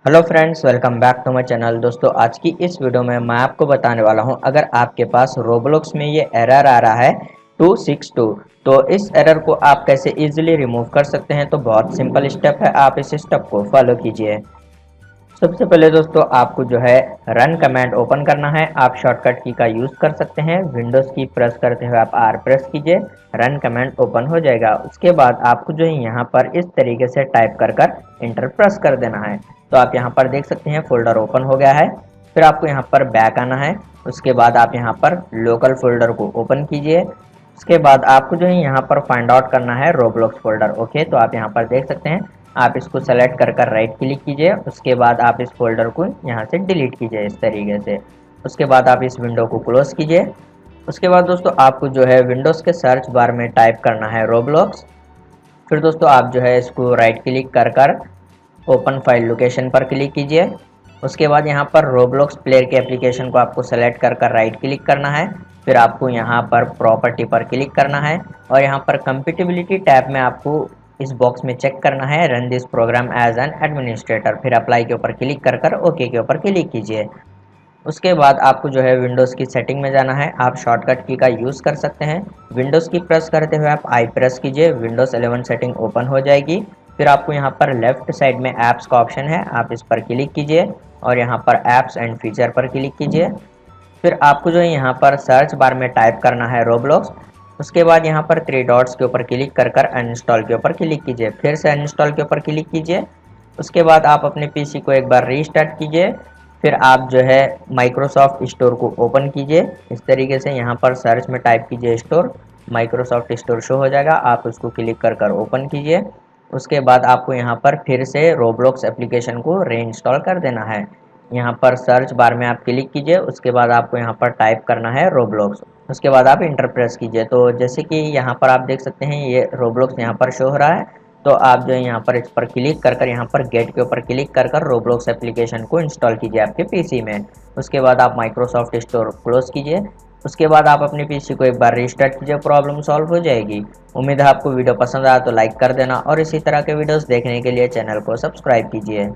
Hello friends, welcome back to my channel. दोस्तों, आज की इस वीडियो में मैं आपको बताने वाला हूं, अगर आपके पास रोब्लॉक्स में ये एरर आ रहा है 262, तो इस एरर को आप कैसे इजीली रिमूव कर सकते हैं। तो बहुत सिंपल स्टेप है, आप इस स्टेप को फॉलो कीजिए। सबसे पहले दोस्तों, आपको जो है रन कमांड ओपन करना है। आप शॉर्टकट की का यूज कर सकते हैं, विंडोज की प्रेस करते हुए आप आर प्रेस कीजिए, रन कमांड ओपन हो जाएगा। उसके बाद आपको जो है यहाँ पर इस तरीके से टाइप कर कर इंटर प्रेस कर देना है। तो आप यहाँ पर देख सकते हैं फोल्डर ओपन हो गया है। फिर आपको यहाँ पर बैक आना है। उसके बाद आप यहाँ पर लोकल फोल्डर को ओपन कीजिए। उसके बाद आपको जो है यहाँ पर फाइंड आउट करना है रोब्लॉक्स फोल्डर। ओके, तो आप यहाँ पर देख सकते हैं, आप इसको सेलेक्ट कर कर राइट क्लिक कीजिए। उसके बाद आप इस फोल्डर को यहाँ से डिलीट कीजिए इस तरीके से। उसके बाद आप इस विंडो को क्लोज कीजिए। उसके बाद दोस्तों, आपको जो है विंडोज़ के सर्च बार में टाइप करना है रोब्लॉक्स। फिर दोस्तों, आप जो है इसको राइट क्लिक कर कर ओपन फाइल लोकेशन पर क्लिक कीजिए। उसके बाद यहाँ पर रोब्लॉक्स प्लेयर के एप्लीकेशन को आपको सेलेक्ट कर कर राइट क्लिक करना है। फिर आपको यहाँ पर प्रॉपर्टी पर क्लिक करना है और यहाँ पर कंपेटिबिलिटी टैब में आपको इस बॉक्स में चेक करना है run this program as an administrator. फिर अप्लाई के ऊपर क्लिक कर कर ओके के ऊपर क्लिक कीजिए। उसके बाद आपको जो है विंडोज़ की सेटिंग में जाना है। आप शॉर्टकट की का यूज़ कर सकते हैं। विंडोज़ की प्रेस करते हुए आप आई प्रेस कीजिए, विंडोज़ 11 सेटिंग ओपन हो जाएगी। फिर आपको यहाँ पर लेफ्ट साइड में ऐप्स का ऑप्शन है, आप इस पर क्लिक कीजिए और यहाँ पर ऐप्स एंड फीचर पर क्लिक कीजिए। फिर आपको जो है यहाँ पर सर्च बार में टाइप करना है रोब्लॉक्स। उसके बाद यहाँ पर थ्री डॉट्स के ऊपर क्लिक कर कर अनइंस्टॉल के ऊपर क्लिक कीजिए। फिर से अनइंस्टॉल के ऊपर क्लिक कीजिए। उसके बाद आप अपने पीसी को एक बार रीस्टार्ट कीजिए। फिर आप जो है माइक्रोसॉफ्ट स्टोर को ओपन कीजिए। इस तरीके से यहाँ पर सर्च में टाइप कीजिए स्टोर, माइक्रोसॉफ्ट स्टोर शो हो जाएगा, आप उसको क्लिक कर कर ओपन कीजिए। उसके बाद आपको यहाँ पर फिर से रोब्लॉक्स एप्लीकेशन को रीइंस्टॉल कर देना है। यहाँ पर सर्च बार में आप क्लिक कीजिए। उसके बाद आपको यहाँ पर टाइप करना है रोब्लॉक्स। उसके बाद आप इंटर प्रेस कीजिए। तो जैसे कि यहाँ पर आप देख सकते हैं, ये रोब्लॉक्स यहाँ पर शो हो रहा है। तो आप जो है यहाँ पर इस पर क्लिक कर कर यहाँ पर गेट के ऊपर क्लिक कर कर रोब्लॉक्स एप्लीकेशन को इंस्टॉल कीजिए आपके पीसी में। उसके बाद आप माइक्रोसॉफ्ट स्टोर क्लोज कीजिए। उसके बाद आप अपने पीसी को एक बार रीस्टार्ट कीजिए, प्रॉब्लम सॉल्व हो जाएगी। उम्मीद है आपको वीडियो पसंद आया तो लाइक कर देना और इसी तरह के वीडियोस देखने के लिए चैनल को सब्सक्राइब कीजिए।